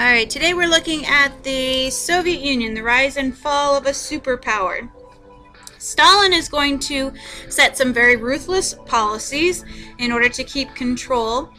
Alright, today we're looking at the Soviet Union, the rise and fall of a superpower. Stalin is going to set some very ruthless policies in order to keep control.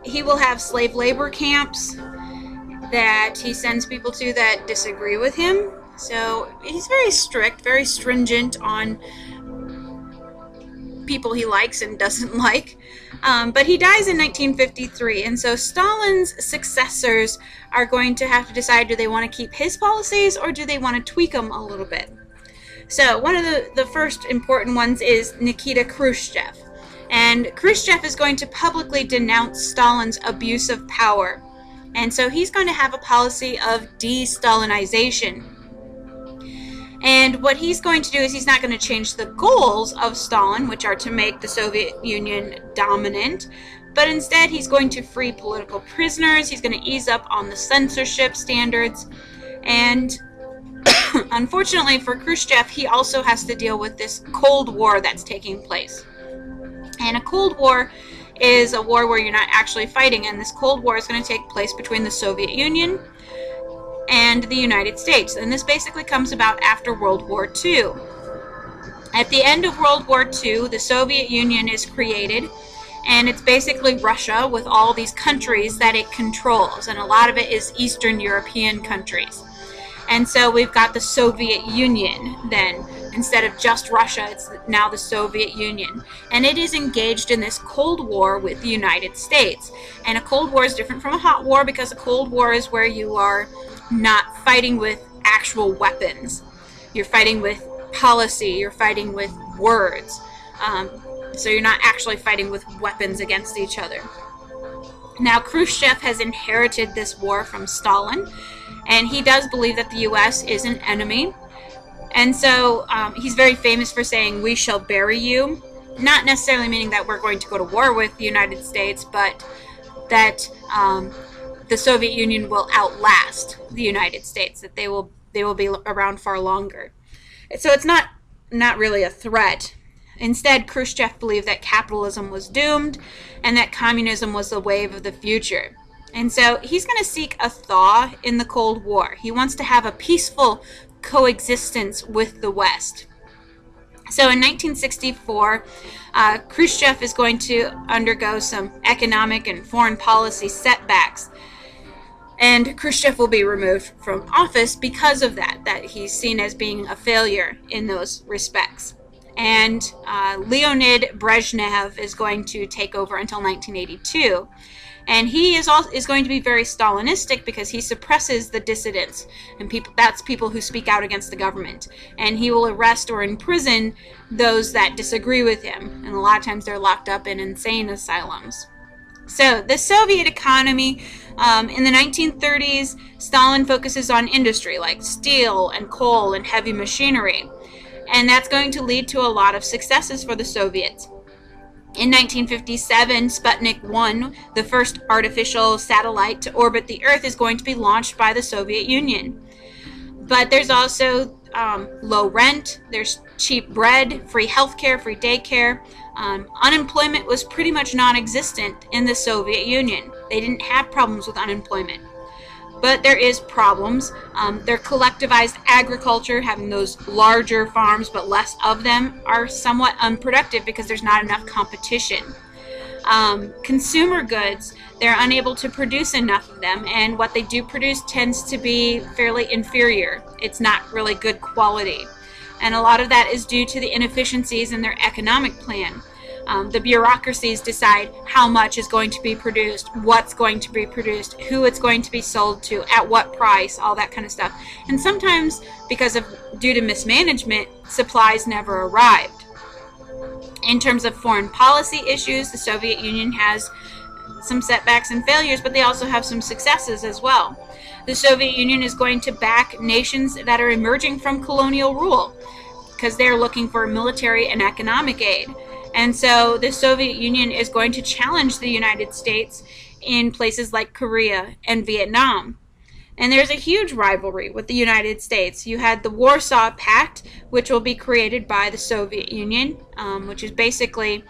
He will have slave labor camps that he sends people to that disagree with him. So he's very strict, very stringent on people he likes and doesn't like. But he dies in 1953, and so Stalin's successors are going to have to decide, do they want to keep his policies or do they want to tweak them a little bit? So one of the first important ones is Nikita Khrushchev. And Khrushchev is going to publicly denounce Stalin's abuse of power. And so he's going to have a policy of de-Stalinization. And what he's going to do is he's not going to change the goals of Stalin, which are to make the Soviet Union dominant, but instead he's going to free political prisoners, he's going to ease up on the censorship standards, and unfortunately for Khrushchev, he also has to deal with this Cold War that's taking place. And a Cold War is a war where you're not actually fighting, and this Cold War is going to take place between the Soviet Union and the United States. And this basically comes about after World War II. At the end of World War II, the Soviet Union is created, and it's basically Russia with all these countries that it controls, and a lot of it is Eastern European countries. And so we've got the Soviet Union then. Instead of just Russia, it's now the Soviet Union. And it is engaged in this Cold War with the United States. And a Cold War is different from a hot war because a Cold War is where you are not fighting with actual weapons. You're fighting with policy, you're fighting with words. So you're not actually fighting with weapons against each other. Now, Khrushchev has inherited this war from Stalin, and he does believe that the U.S. is an enemy. And so he's very famous for saying, "We shall bury you," not necessarily meaning that we're going to go to war with the United States, but that the Soviet Union will outlast the United States, that they will be around far longer. So it's not really a threat. Instead, Khrushchev believed that capitalism was doomed and that communism was the wave of the future. And so he's going to seek a thaw in the Cold War. He wants to have a peaceful coexistence with the West. So in 1964, Khrushchev is going to undergo some economic and foreign policy setbacks. And Khrushchev will be removed from office because of that he's seen as being a failure in those respects. And Leonid Brezhnev is going to take over until 1982. And he is going to be very Stalinistic because he suppresses the dissidents, and that's people who speak out against the government. And he will arrest or imprison those that disagree with him. And a lot of times they're locked up in insane asylums. So the Soviet economy, in the 1930s, Stalin focuses on industry like steel and coal and heavy machinery. And that's going to lead to a lot of successes for the Soviets. In 1957, Sputnik 1, the first artificial satellite to orbit the Earth, is going to be launched by the Soviet Union. But there's also low rent, there's cheap bread, free healthcare, free daycare. Unemployment was pretty much non-existent in the Soviet Union. They didn't have problems with unemployment. But there is problems. Their collectivized agriculture, having those larger farms but less of them, are somewhat unproductive because there's not enough competition. Consumer goods, they're unable to produce enough of them, and what they do produce tends to be fairly inferior. It's not really good quality. And a lot of that is due to the inefficiencies in their economic plan. The bureaucracies decide how much is going to be produced, what's going to be produced, who it's going to be sold to, at what price, all that kind of stuff. And sometimes, due to mismanagement, supplies never arrived. In terms of foreign policy issues, the Soviet Union has some setbacks and failures, but they also have some successes as well. The Soviet Union is going to back nations that are emerging from colonial rule because they're looking for military and economic aid. And so the Soviet Union is going to challenge the United States in places like Korea and Vietnam. And there's a huge rivalry with the United States. You had the Warsaw Pact, which will be created by the Soviet Union, which is basically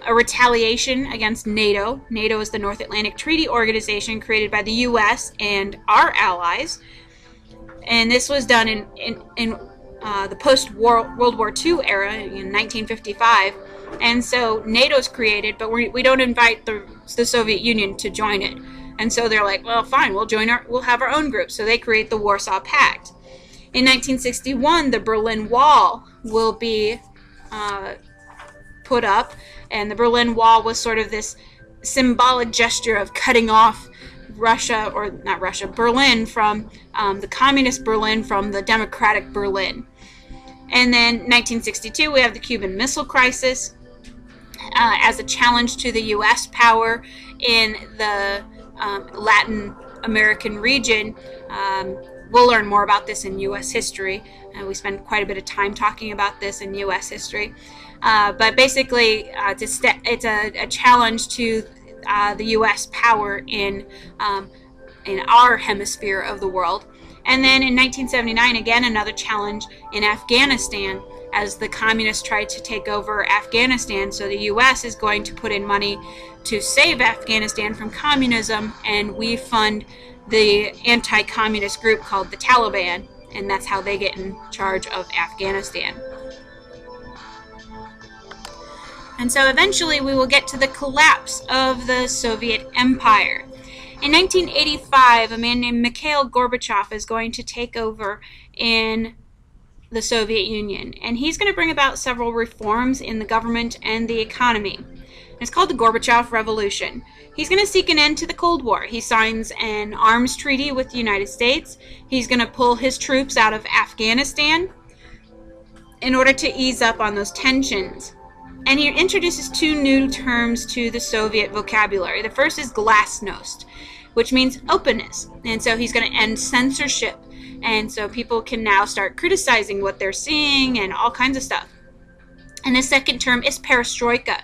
a retaliation against NATO. NATO is the North Atlantic Treaty Organization created by the U.S. and our allies. And this was done in the post-World War II era in 1955. And so NATO's created, but we don't invite the Soviet Union to join it. And so they're like, well, fine, we'll have our own group. So they create the Warsaw Pact. In 1961, the Berlin Wall will be put up, and the Berlin Wall was sort of this symbolic gesture of cutting off Russia, or not Russia, Berlin from the communist Berlin from the democratic Berlin. And then 1962, we have the Cuban Missile Crisis as a challenge to the U.S. power in the Latin American region. We'll learn more about this in U.S. history. We spend quite a bit of time talking about this in U.S. history. But basically, it's a challenge to the U.S. power in our hemisphere of the world. And then in 1979, again, another challenge in Afghanistan as the communists tried to take over Afghanistan. So the U.S. is going to put in money to save Afghanistan from communism, and we fund the anti-communist group called the Taliban, and that's how they get in charge of Afghanistan. And so eventually we will get to the collapse of the Soviet Empire. In 1985, a man named Mikhail Gorbachev is going to take over in the Soviet Union, and he's going to bring about several reforms in the government and the economy. It's called the Gorbachev Revolution. He's going to seek an end to the Cold War. He signs an arms treaty with the United States. He's going to pull his troops out of Afghanistan in order to ease up on those tensions. And he introduces two new terms to the Soviet vocabulary. The first is glasnost, which means openness. And so he's going to end censorship. And so people can now start criticizing what they're seeing and all kinds of stuff. And the second term is perestroika.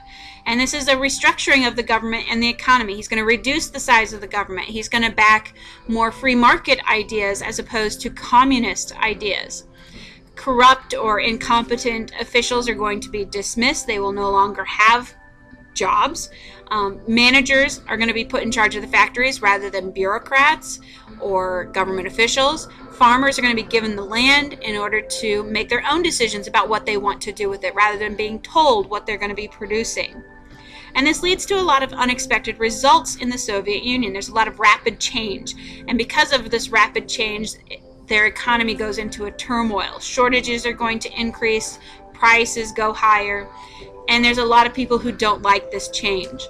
And this is a restructuring of the government and the economy. He's going to reduce the size of the government. He's going to back more free market ideas as opposed to communist ideas. Corrupt or incompetent officials are going to be dismissed. They will no longer have jobs. Managers are going to be put in charge of the factories rather than bureaucrats or government officials. Farmers are going to be given the land in order to make their own decisions about what they want to do with it rather than being told what they're going to be producing. And this leads to a lot of unexpected results in the Soviet Union. There's a lot of rapid change. And because of this rapid change, their economy goes into a turmoil. Shortages are going to increase, prices go higher, and there's a lot of people who don't like this change.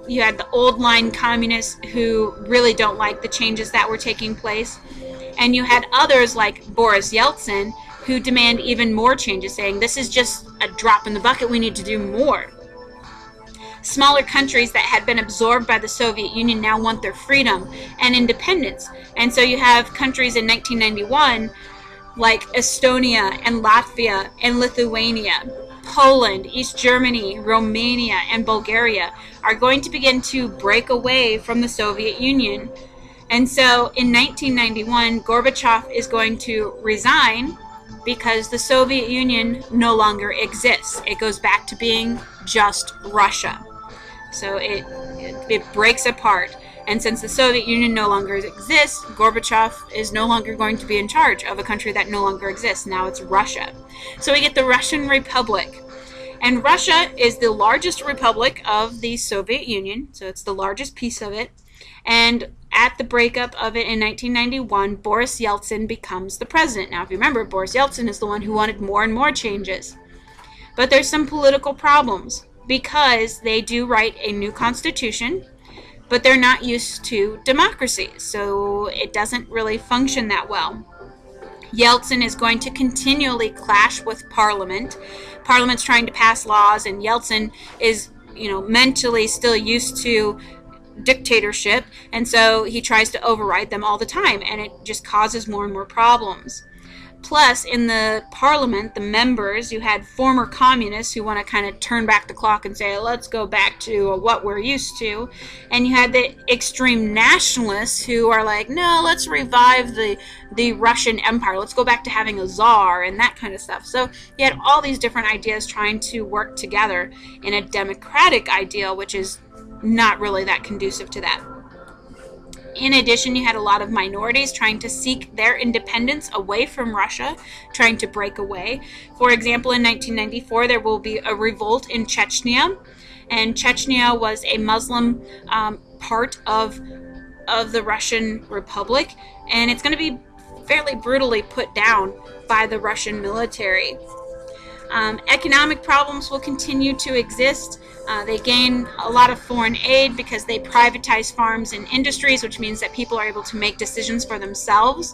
You had the old line communists who really don't like the changes that were taking place, and you had others like Boris Yeltsin who demand even more changes, saying this is just a drop in the bucket, we need to do more. Smaller countries that had been absorbed by the Soviet Union now want their freedom and independence. And so you have countries in 1991 like Estonia and Latvia and Lithuania, Poland, East Germany, Romania, and Bulgaria are going to begin to break away from the Soviet Union. And so in 1991, Gorbachev is going to resign because the Soviet Union no longer exists. It goes back to being just Russia. So it breaks apart. And since the Soviet Union no longer exists, Gorbachev is no longer going to be in charge of a country that no longer exists. Now it's Russia. So we get the Russian Republic. And Russia is the largest republic of the Soviet Union. So it's the largest piece of it. And at the breakup of it in 1991, Boris Yeltsin becomes the president. Now, if you remember, Boris Yeltsin is the one who wanted more and more changes. But there's some political problems because they do write a new constitution, but they're not used to democracy, so it doesn't really function that well. Yeltsin is going to continually clash with Parliament. Parliament's trying to pass laws, and Yeltsin is, mentally still used to dictatorship, and so he tries to override them all the time, and it just causes more and more problems. Plus, in the parliament, the members, you had former communists who want to kind of turn back the clock and say, let's go back to what we're used to. And you had the extreme nationalists who are like, no, let's revive the Russian Empire. Let's go back to having a czar and that kind of stuff. So you had all these different ideas trying to work together in a democratic ideal, which is not really that conducive to that. In addition, you had a lot of minorities trying to seek their independence away from Russia, trying to break away. For example, in 1994, there will be a revolt in Chechnya, and Chechnya was a Muslim part of the Russian Republic, and it's going to be fairly brutally put down by the Russian military. Economic problems will continue to exist. They gain a lot of foreign aid because they privatize farms and industries, which means that people are able to make decisions for themselves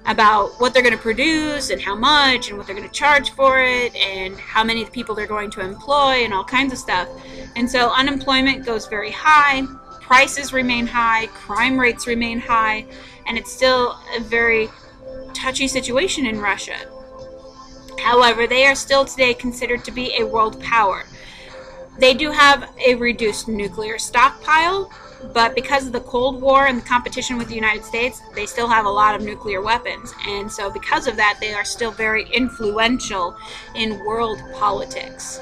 about what they're going to produce and how much and what they're going to charge for it and how many people they're going to employ and all kinds of stuff. And so unemployment goes very high, prices remain high, crime rates remain high, and it's still a very touchy situation in Russia. However, they are still today considered to be a world power. They do have a reduced nuclear stockpile, but because of the Cold War and the competition with the United States, they still have a lot of nuclear weapons. And so because of that, they are still very influential in world politics.